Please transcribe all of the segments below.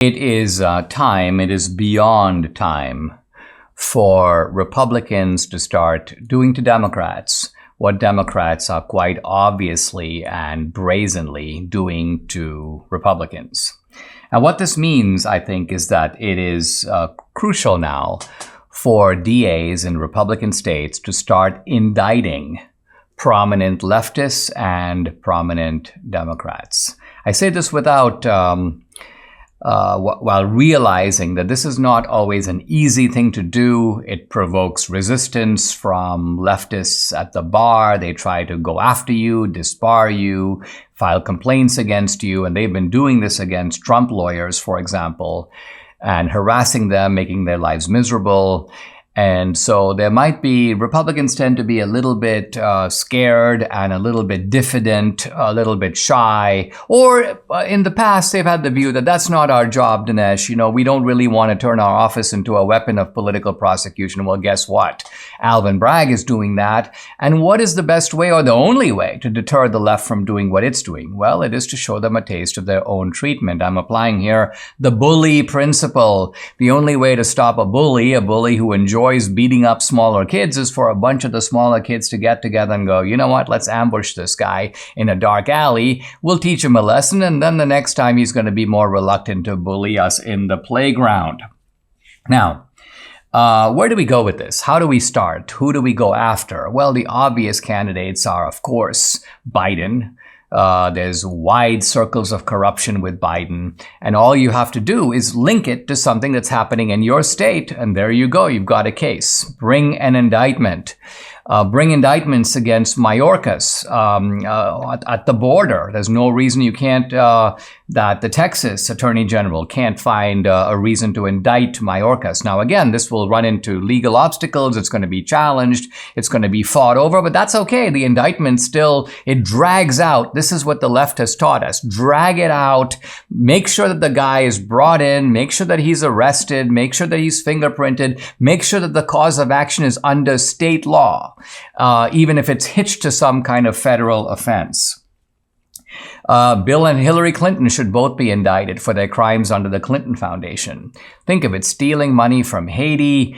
It is time, it is beyond time for Republicans to start doing to Democrats what Democrats are quite obviously and brazenly doing to Republicans. And what this means, I think, is that it is crucial now for DAs in Republican states to start indicting prominent leftists and prominent Democrats. I say this without while realizing that this is not always an easy thing to do. It provokes resistance from leftists at the bar. They try to go after you, disbar you, file complaints against you, and they've been doing this against Trump lawyers, for example, and harassing them, making their lives miserable. And so there might be, Republicans tend to be a little bit scared and a little bit diffident, a little bit shy. Or in the past, they've had the view that that's not our job, Dinesh. You know, we don't really want to turn our office into a weapon of political prosecution. Well, guess what? Alan Bragg is doing that. And what is the best way or the only way to deter the left from doing what it's doing? Well, it is to show them a taste of their own treatment. I'm applying here the bully principle. The only way to stop a bully who enjoys beating up smaller kids, is for a bunch of the smaller kids to get together and go, you know what, let's ambush this guy in a dark alley. We'll teach him a lesson, and then the next time he's going to be more reluctant to bully us in the playground. Now, where do we go with this? How do we start? Who do we go after? Well, the obvious candidates are, of course, Biden. There's wide circles of corruption with Biden, and all you have to do is link it to something that's happening in your state, and there you go. You've got a case. Bring an indictment. Bring indictments against Mayorkas at the border. There's no reason you can't, that the Texas Attorney General can't find a reason to indict Mayorkas. Now, again, this will run into legal obstacles. It's going to be challenged. It's going to be fought over, but that's okay. The indictment still, it drags out. This is what the left has taught us. Drag it out. Make sure that the guy is brought in. Make sure that he's arrested. Make sure that he's fingerprinted. Make sure that the cause of action is under state law. Even if it's hitched to some kind of federal offense. Bill and Hillary Clinton should both be indicted for their crimes under the Clinton Foundation. Think of it, stealing money from Haiti,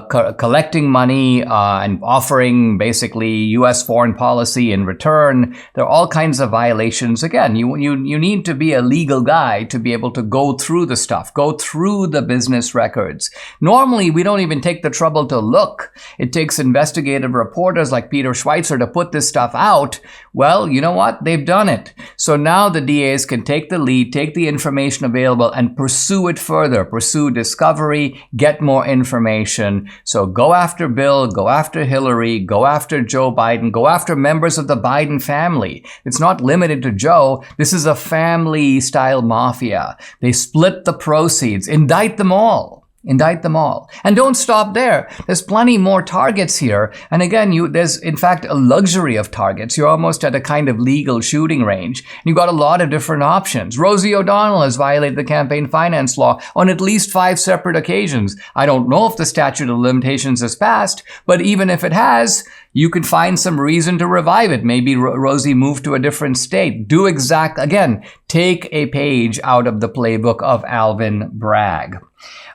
collecting money and offering basically U.S. foreign policy in return. There are all kinds of violations. Again, you need to be a legal guy to be able to go through the stuff, go through the business records. Normally, we don't even take the trouble to look. It takes investigative reporters like Peter Schweitzer to put this stuff out. Well, you know what? They've done it. So now the DAs can take the lead, take the information available, and pursue it further, pursue discovery, get more information. So go after Bill, go after Hillary, go after Joe Biden, go after members of the Biden family. It's not limited to Joe. This is a family-style mafia. They split the proceeds. Indict them all. Indict them all. And don't stop there. There's plenty more targets here. And again, there's in fact a luxury of targets. You're almost at a kind of legal shooting range. You've got a lot of different options. Rosie O'Donnell has violated the campaign finance law on at least 5 separate occasions. I don't know if the statute of limitations has passed, but even if it has, you could find some reason to revive it. Maybe Rosie moved to a different state. Again, take a page out of the playbook of Alvin Bragg.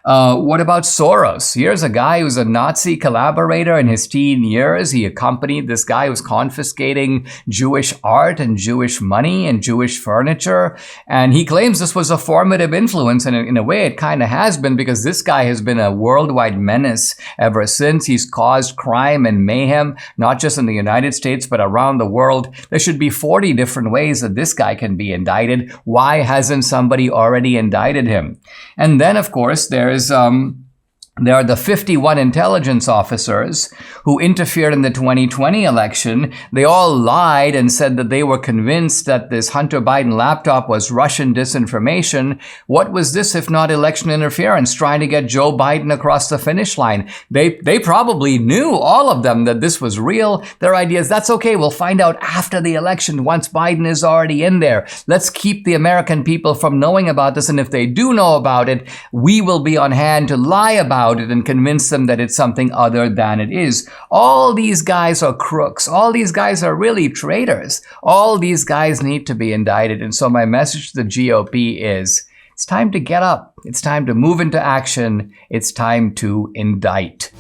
What about Soros? Here's a guy who's a Nazi collaborator in his teen years. He accompanied this guy who was confiscating Jewish art and Jewish money and Jewish furniture. And he claims this was a formative influence. And in a way, it kind of has been, because this guy has been a worldwide menace ever since. He's caused crime and mayhem, not just in the United States, but around the world. There should be 40 different ways that this guy can be indicted. Why hasn't somebody already indicted him? And then, of course, there are the 51 intelligence officers who interfered in the 2020 election. They all lied and said that they were convinced that this Hunter Biden laptop was Russian disinformation. What was this if not election interference, trying to get Joe Biden across the finish line? They probably knew, all of them, that this was real. Their idea is, that's okay, we'll find out after the election once Biden is already in there. Let's keep the American people from knowing about this, and if they do know about it, we will be on hand to lie about it and convince them that it's something other than it is. All these guys are crooks. All these guys are really traitors. All these guys need to be indicted. And so my message to the GOP is, It's time to get up. It's time to move into action. It's time to indict.